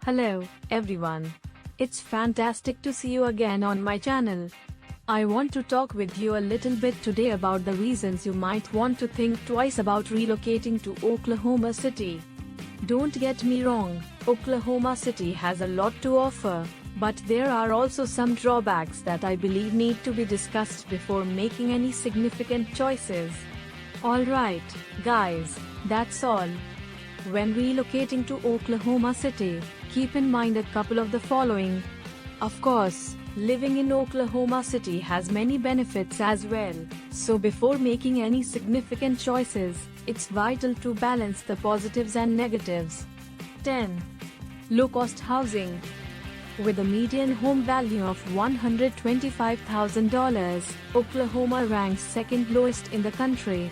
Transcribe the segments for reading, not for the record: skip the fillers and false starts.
Hello, everyone. It's fantastic to see you again on my channel. I want to talk with you a little bit today about the reasons you might want to think twice about relocating to Oklahoma City. Don't get me wrong, Oklahoma City has a lot to offer, but there are also some drawbacks that I believe need to be discussed before making any significant choices. Alright, guys, that's all. When relocating to Oklahoma City, keep in mind a couple of the following. Of course, living in Oklahoma City has many benefits as well, so before making any significant choices, it's vital to balance the positives and negatives. 10. Low-cost housing. With a median home value of $125,000, Oklahoma ranks second lowest in the country.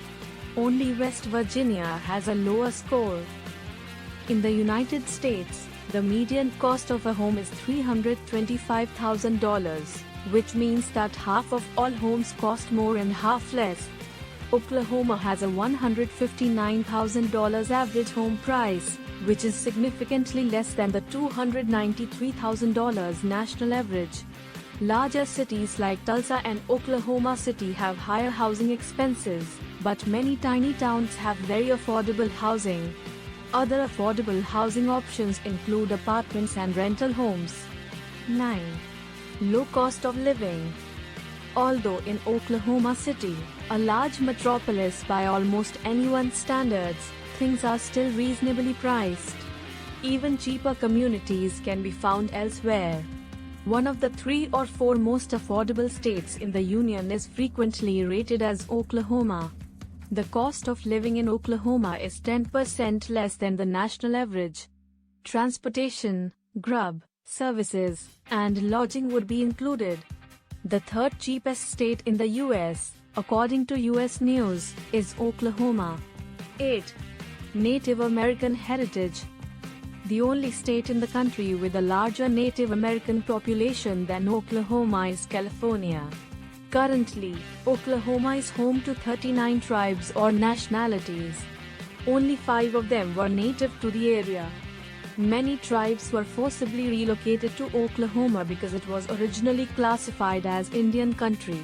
Only West Virginia has a lower score. In the United States, the median cost of a home is $325,000, which means that half of all homes cost more and half less. Oklahoma has a $159,000 average home price, which is significantly less than the $293,000 national average. Larger cities like Tulsa and Oklahoma City have higher housing expenses, but many tiny towns have very affordable housing. Other affordable housing options include apartments and rental homes. 9. Low cost of living. Although in Oklahoma City, a large metropolis by almost anyone's standards, things are still reasonably priced. Even cheaper communities can be found elsewhere. One of the 3 or 4 most affordable states in the union is frequently rated as Oklahoma. The cost of living in Oklahoma is 10% less than the national average. Transportation, grub, services, and lodging would be included. The third cheapest state in the US, according to US News, is Oklahoma. 8. Native American heritage. The only state in the country with a larger Native American population than Oklahoma is California. Currently, Oklahoma is home to 39 tribes or nationalities. Only 5 of them were native to the area. Many tribes were forcibly relocated to Oklahoma because it was originally classified as Indian country.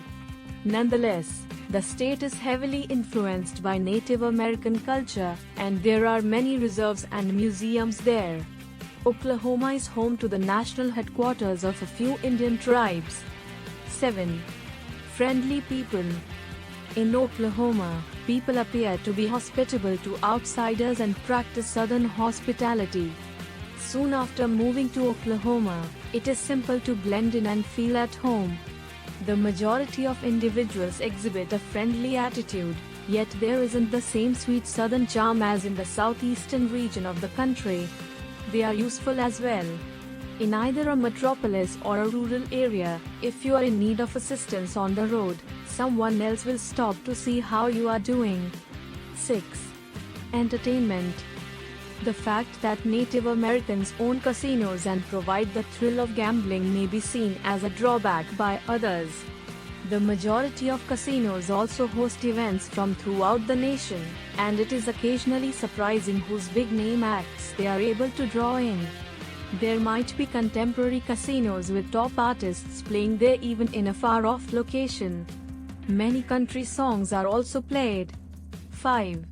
Nonetheless, the state is heavily influenced by Native American culture, and there are many reserves and museums there. Oklahoma is home to the national headquarters of a few Indian tribes. 7. Friendly people. In Oklahoma, people appear to be hospitable to outsiders and practice Southern hospitality. Soon after moving to Oklahoma, it is simple to blend in and feel at home. The majority of individuals exhibit a friendly attitude, yet there isn't the same sweet Southern charm as in the southeastern region of the country. They are useful as well. In either a metropolis or a rural area, if you are in need of assistance on the road, someone else will stop to see how you are doing. 6. Entertainment. The fact that Native Americans own casinos and provide the thrill of gambling may be seen as a drawback by others. The majority of casinos also host events from throughout the nation, and it is occasionally surprising whose big-name acts they are able to draw in. There might be contemporary casinos with top artists playing there even in a far-off location. Many country songs are also played. 5.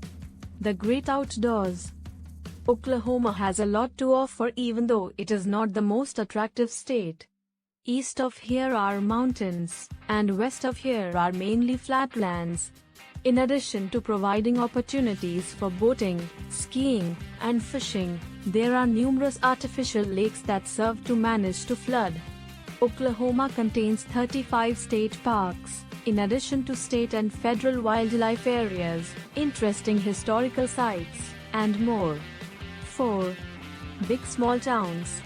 The great outdoors. Oklahoma has a lot to offer even though it is not the most attractive state. East of here are mountains, and west of here are mainly flatlands. In addition to providing opportunities for boating, skiing, and fishing, there are numerous artificial lakes that serve to manage to flood. Oklahoma contains 35 state parks, in addition to state and federal wildlife areas, interesting historical sites, and more. 4. Big small towns.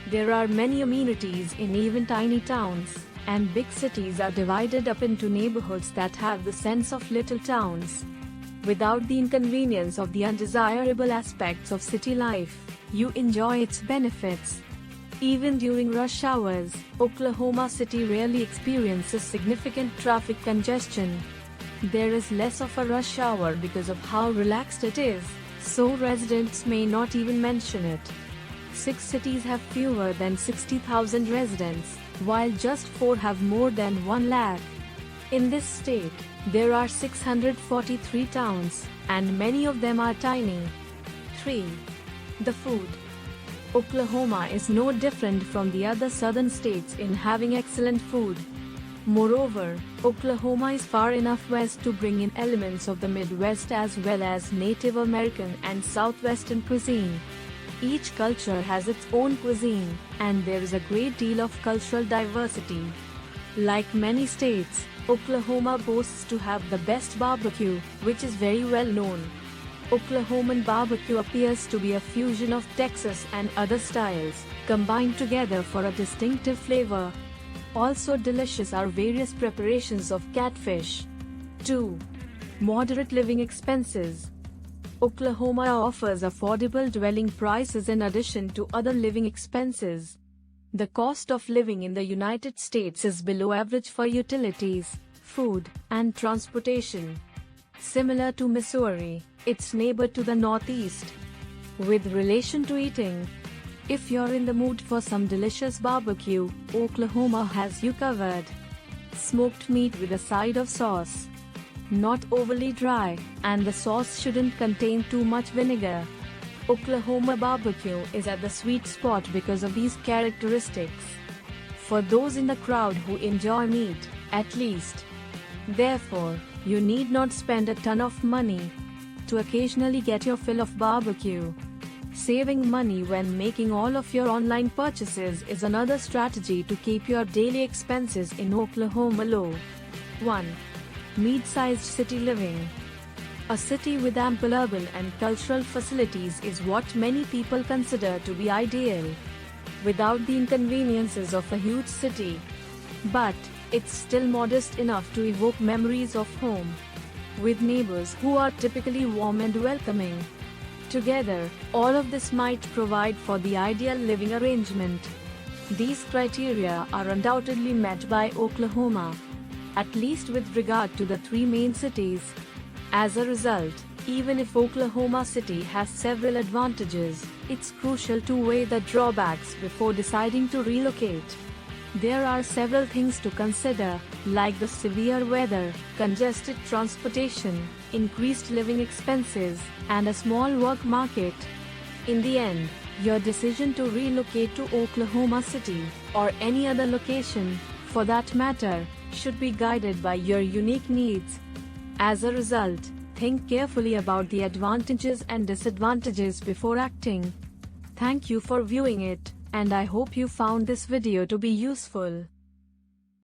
There are many amenities in even tiny towns, and big cities are divided up into neighborhoods that have the sense of little towns. Without the inconvenience of the undesirable aspects of city life, you enjoy its benefits. Even during rush hours, Oklahoma City rarely experiences significant traffic congestion. There is less of a rush hour because of how relaxed it is, so residents may not even mention it. 6 cities have fewer than 60,000 residents, while just 4 have more than 1 lakh. In this state, there are 643 towns, and many of them are tiny. 3. The food. Oklahoma is no different from the other southern states in having excellent food. Moreover, Oklahoma is far enough west to bring in elements of the Midwest as well as Native American and Southwestern cuisine. Each culture has its own cuisine, and there is a great deal of cultural diversity. Like many states, Oklahoma boasts to have the best barbecue, which is very well known. Oklahoman barbecue appears to be a fusion of Texas and other styles, combined together for a distinctive flavor. Also delicious are various preparations of catfish. 2. Moderate living expenses. Oklahoma offers affordable dwelling prices in addition to other living expenses. The cost of living in the United States is below average for utilities, food, and transportation. Similar to Missouri, its neighbor to the northeast. With relation to eating, if you're in the mood for some delicious barbecue, Oklahoma has you covered. Smoked meat with a side of sauce. Not overly dry, and the sauce shouldn't contain too much vinegar. Oklahoma barbecue is at the sweet spot because of these characteristics. For those in the crowd who enjoy meat, at least. Therefore, you need not spend a ton of money to occasionally get your fill of barbecue. Saving money when making all of your online purchases is another strategy to keep your daily expenses in Oklahoma low. 1. Mid-sized city living. A city with ample urban and cultural facilities is what many people consider to be ideal, without the inconveniences of a huge city. But it's still modest enough to evoke memories of home, with neighbors who are typically warm and welcoming. Together, all of this might provide for the ideal living arrangement. These criteria are undoubtedly met by Oklahoma, at least with regard to the 3 main cities. As a result, even if Oklahoma City has several advantages, it's crucial to weigh the drawbacks before deciding to relocate. There are several things to consider, like the severe weather, congested transportation, increased living expenses, and a small work market. In the end, your decision to relocate to Oklahoma City, or any other location, for that matter, should be guided by your unique needs. As a result, think carefully about the advantages and disadvantages before acting. Thank you for viewing it, and I hope you found this video to be useful.